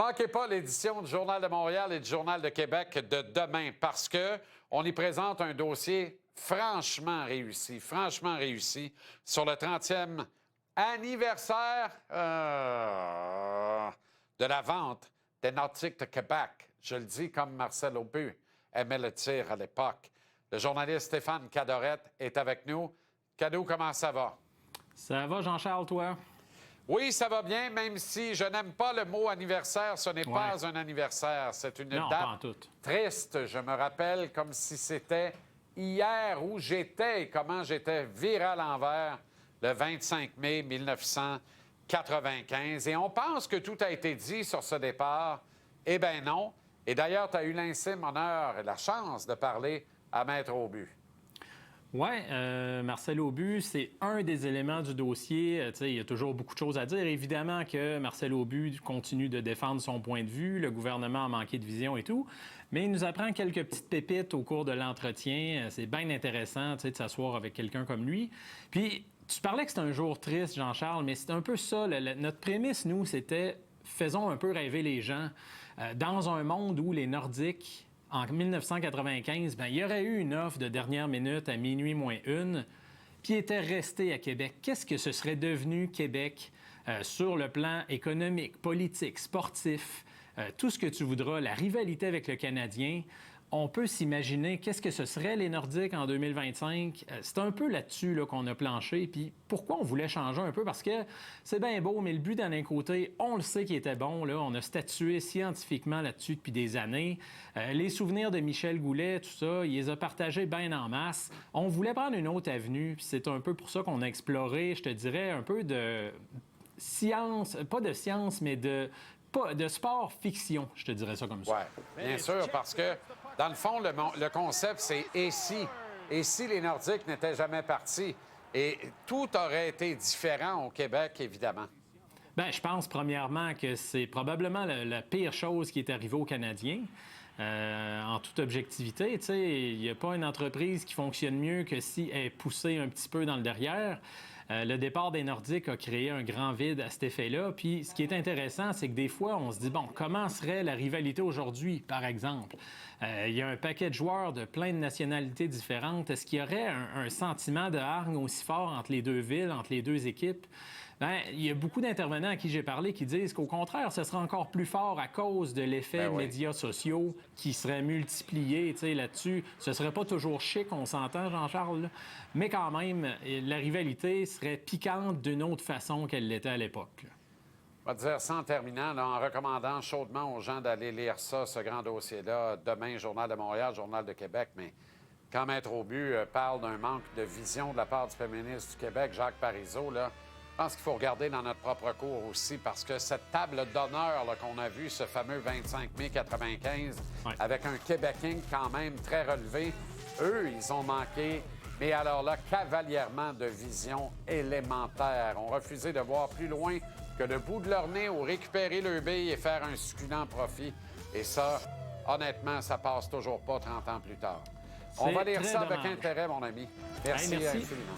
Manquez pas l'édition du Journal de Montréal et du Journal de Québec de demain parce qu'on y présente un dossier franchement réussi sur le 30e anniversaire de la vente des Nordiques de Québec. Je le dis comme Marcel Aubu aimait le tir à l'époque. Le journaliste Stéphane Cadorette est avec nous. Cadou, comment ça va? Ça va, Jean-Charles, toi? Oui, ça va bien, même si je n'aime pas le mot anniversaire. Ce n'est pas un anniversaire. C'est une date triste. Je me rappelle comme si c'était hier où j'étais et comment j'étais viré à l'envers le 25 mai 1995. Et on pense que tout a été dit sur ce départ. Eh bien non. Et d'ailleurs, tu as eu l'insigne honneur et la chance de parler à Maître Aubu. Oui, Marcel Aubu, c'est un des éléments du dossier. Il y a toujours beaucoup de choses à dire. Évidemment que Marcel Aubu continue de défendre son point de vue. Le gouvernement a manqué de vision et tout. Mais il nous apprend quelques petites pépites au cours de l'entretien. C'est bien intéressant de s'asseoir avec quelqu'un comme lui. Puis, tu parlais que c'était un jour triste, Jean-Charles, mais c'est un peu ça. Notre prémisse, nous, c'était faisons un peu rêver les gens. Dans un monde où les Nordiques... En 1995, il y aurait eu une offre de dernière minute à minuit moins une, puis était resté à Québec. Qu'est-ce que ce serait devenu Québec sur le plan économique, politique, sportif, tout ce que tu voudras, la rivalité avec le Canadien? On peut s'imaginer qu'est-ce que ce serait les Nordiques en 2025. C'est un peu là-dessus qu'on a planché. Puis pourquoi on voulait changer un peu? Parce que c'est bien beau, mais le but d'un côté, on le sait qu'il était bon. Là. On a statué scientifiquement là-dessus depuis des années. Les souvenirs de Michel Goulet, tout ça, il les a partagés bien en masse. On voulait prendre une autre avenue. Puis c'est un peu pour ça qu'on a exploré, je te dirais, un peu de science, pas de science, mais de sport-fiction, je te dirais ça comme ça. Oui, bien sûr, parce que, dans le fond, le concept, c'est « et si ». Et si les Nordiques n'étaient jamais partis? Et tout aurait été différent au Québec, évidemment. Bien, je pense, premièrement, que c'est probablement la pire chose qui est arrivée aux Canadiens. En toute objectivité, il n'y a pas une entreprise qui fonctionne mieux que si elle est poussée un petit peu dans le derrière. Le départ des Nordiques a créé un grand vide à cet effet-là. Puis ce qui est intéressant, c'est que des fois, on se dit, bon, comment serait la rivalité aujourd'hui, par exemple? Il y a un paquet de joueurs de plein de nationalités différentes. Est-ce qu'il y aurait un sentiment de hargne aussi fort entre les deux villes, entre les deux équipes? Bien, il y a beaucoup d'intervenants à qui j'ai parlé qui disent qu'au contraire, ce serait encore plus fort à cause de l'effet médias sociaux qui seraient multipliés là-dessus. Ce serait pas toujours chic, on s'entend, Jean-Charles, là. Mais quand même, la rivalité serait piquante d'une autre façon qu'elle l'était à l'époque. On va dire ça en terminant, là, en recommandant chaudement aux gens d'aller lire ça, ce grand dossier-là, demain, Journal de Montréal, Journal de Québec, mais quand Maître Aubu parle d'un manque de vision de la part du féministe du Québec, Jacques Parizeau, là, je pense qu'il faut regarder dans notre propre cours aussi, parce que cette table d'honneur qu'on a vue, ce fameux 25 mai 95, avec un Québécois quand même très relevé, eux, ils ont manqué, mais alors là, cavalièrement de vision élémentaire. Ont refusé de voir plus loin que le bout de leur nez ou récupérer leur bille et faire un succulent profit. Et ça, honnêtement, ça passe toujours pas 30 ans plus tard. On va lire ça avec intérêt, mon ami. Merci infiniment.